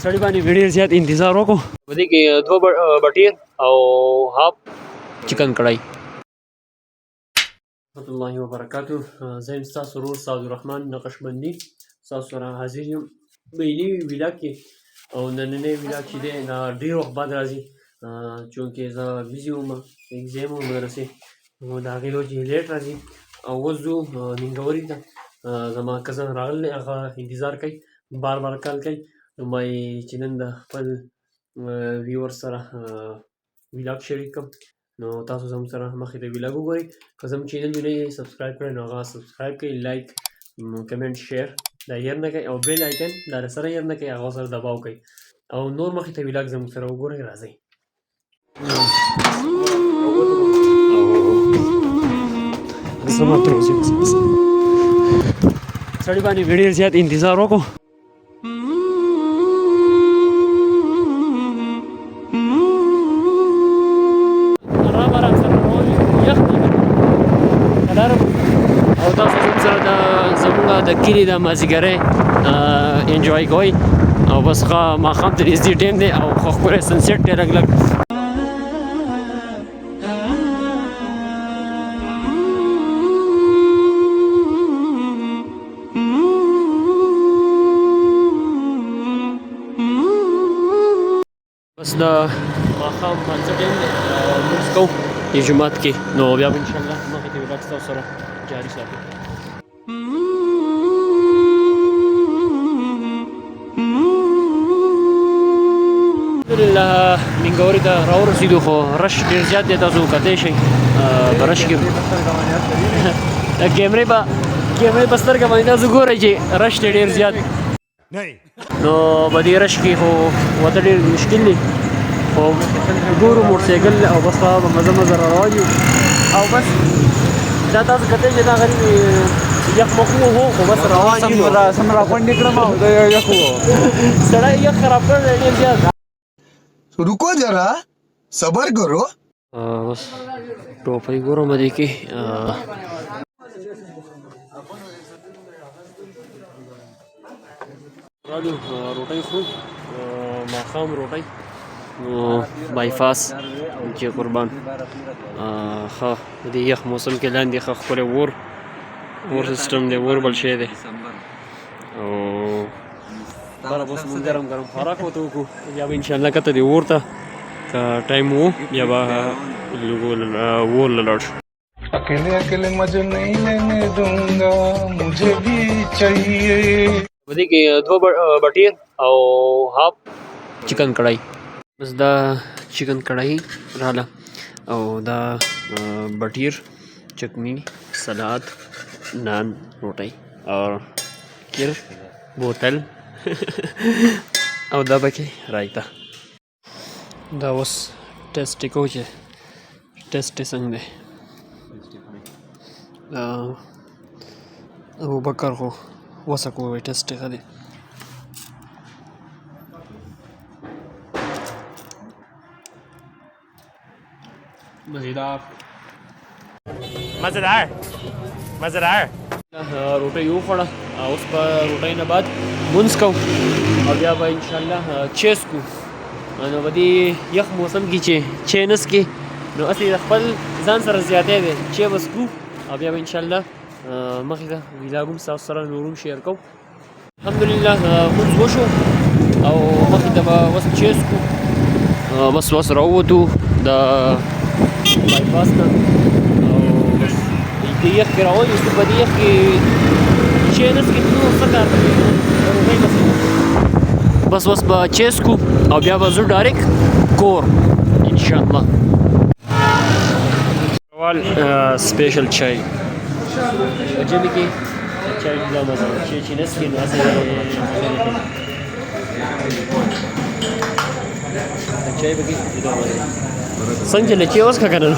سړی باندې ډېر زیات انتظار وکړو. په دې کې دوه بټیر او هاف چکن کړای. ورحمة الله وبرکاتو. زه یم ستاسو ورور سعدالرحمن نقشبندي ستاسو سره حاضر یم په یوې نوي ویلاګ کې. او نننی ویلاګ چې دی دا ډېر وخت بعد راځي چونکې زه بیزي وم، ایګزام وم مدرسې، نو د هغې له وجې لیټ راځي. او اوس ځو ننګوري ته. زما کزن راغلی دی، هغه انتظار کوي، بار بار کال کوي. نو ما یې چې نن د خپل ویور سره ویلاګ شریک کړم. نو تاسو زموږ سره مخکې ته ویلاګ وګورئ. که زموږ چینل دې نه یې سبسکرایب کړی نو هغه سبسکرایب کړئ، لایک، کمنټ، شیر دا هېر نه کوئ، او بیل آیکن دا سره هېر نه کوئ، هغه سره دباو کوئ. او نور مخکې ته ویلاګ زموږ سره وګورئ. راځئ. سړي باندې ډېر زیات انتظار وکړو. او تاسو زموږ سره زموږ د کلي د مازدیګرۍ انجوای کوئ. او بس ښه ماښام ته نږدې ټایم دی او ښه ښکلی سنسیټ دی لږ لږ. بس د ماښام مانځه ټایم دی، لمونځ کوو د جومات کې. نو بیا به انشاءالله مخکې ته ویلاګ ستاسو سره جاري ساتو. الحمدلله ننګوري ته راورسېدو، خو رش ډېر زیات دی، تاسو کتلی شئ په رش کې. د کیمرې په سترګه باندې تاسو ګورئ چې رش دی ډېر زیات. نو په دې رش کې خو وتل ډېر مشکل دی، خو ګورو موټرسایکل او بس په مزه مزه را روان یو. او بس دا تاسو کتلی چې دا غریب یخ مخ وو، خو بس روان یو. سم راغونډې کړم او دا یخ وو، سړی یخ خراب کړی ډېر زیات. रुको जरा सबर करो. बस टोपी ګورم دې کې رالو روټۍ خورو، ماښام روټۍ بایفاس چې قربان. ښه د دې یخ موسم کې لاندې ښه ښکلی اور سیسټم دی، اور بل شی دی. او بره بس مونږ ګرم خوراک ورته وکړو، بیا به انشاءالله کته دې اور ته که ټایم وو بیا به اور له لاړ شو. अकेले अकेले मजे नहीं लेने दूंगा मुझे भी चाहिए. په دې کې دوه بټیر او هاف چکن کړای. بس دا چکن کړای راله، او دا بټیر، چکنی، سلاد، نان، روټۍ اور کیر بوتل او دا پکې رایتا. دا اوس ټیسټ کوو چې ټیسټ یې څنګه دی. ابوبکر خو وسه کوی ټیسټ یې ښه دی. مزیدار روټۍ وخوړه. اوس په روټۍ نه بعد مونځ کوو او بیا به انشاءالله چای څکو. نو په دې یخ موسم کې چې چای نه څکې نو هسې د خپل ځان سره زیاتی دی. چای به څکو او بیا به انشاءالله مخکې ته ویلاګ هم ستاسو سره نور هم شیر کوو. الحمدلله مونځ وشو او مخکې ته به اوس چای څکو. بس اوس راووتو د بایپاس نه او بس د یخ کې روان یو. په دې یخ کې چای نه څکې نو څه کار کوي، روټۍ به څکو. بس اوس به چای څکو او بیا به ځو ډایرکټ کور انشاءالله. سپیشل چای په ژمي کې چای ډېره مزه ده. چای چې نه څکې نو هسې چای به کې ډېره مزه ده. څنګه چې له چای وڅښه که نه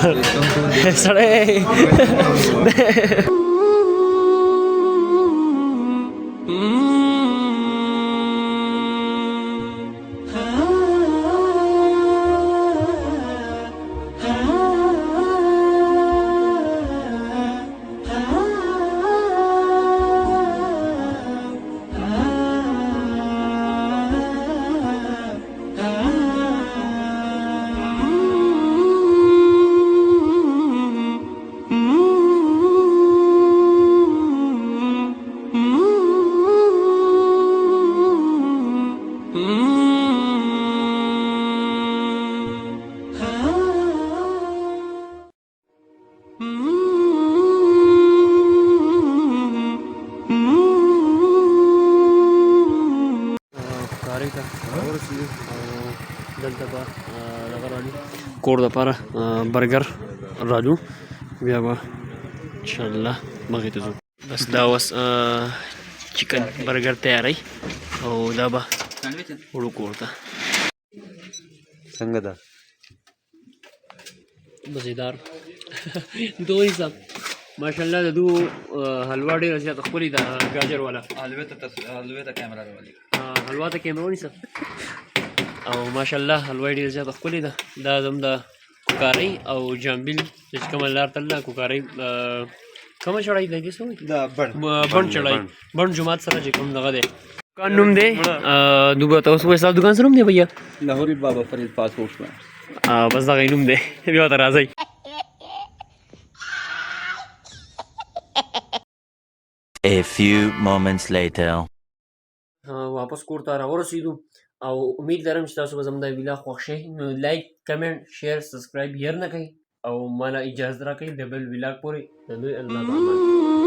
سړی ته ورسېدو او دلته به دغه راځو کور دپاره برګر راځو بیا به انشاءالله مخې ته ځو بس دا اوس چکن برګر تیاری او دا به وړو کور ته څنګه ده مزیدار دوی صاحب ماشاءالله د دو حلوا ډېره زیاته ښکلې ده ګاجر والا حلوې ته کیمرا راولي حلوا ته کیمرا ونیسه او ماشاءالله حلوا یې ډېره زیاته ښکلې ده دا زموږ د کوکارۍ او جامبیل چې کومه لار تلله کوکارۍ کومه چړۍ دی دې څه وایي دا بڼ چړۍ بڼ جومات سره چې کوم دغه دی دکان نوم دی دوبه ته اوس وایي ستا دکان څه نوم دی بھیا لاهوري بابا فرید پاسپورټ بس دغه یې نوم دی بیا ورته راځئ A few moments later. واپس کور ته راورسېدو او امید لرم چې تاسو به زموږ دا ویلا خوښ شي نو لایک کمنټ شیر سبسکرایب هېر نه کوئ او ماله اجازه راکوئ د بل ویلاګ پورې د دوی الله په امان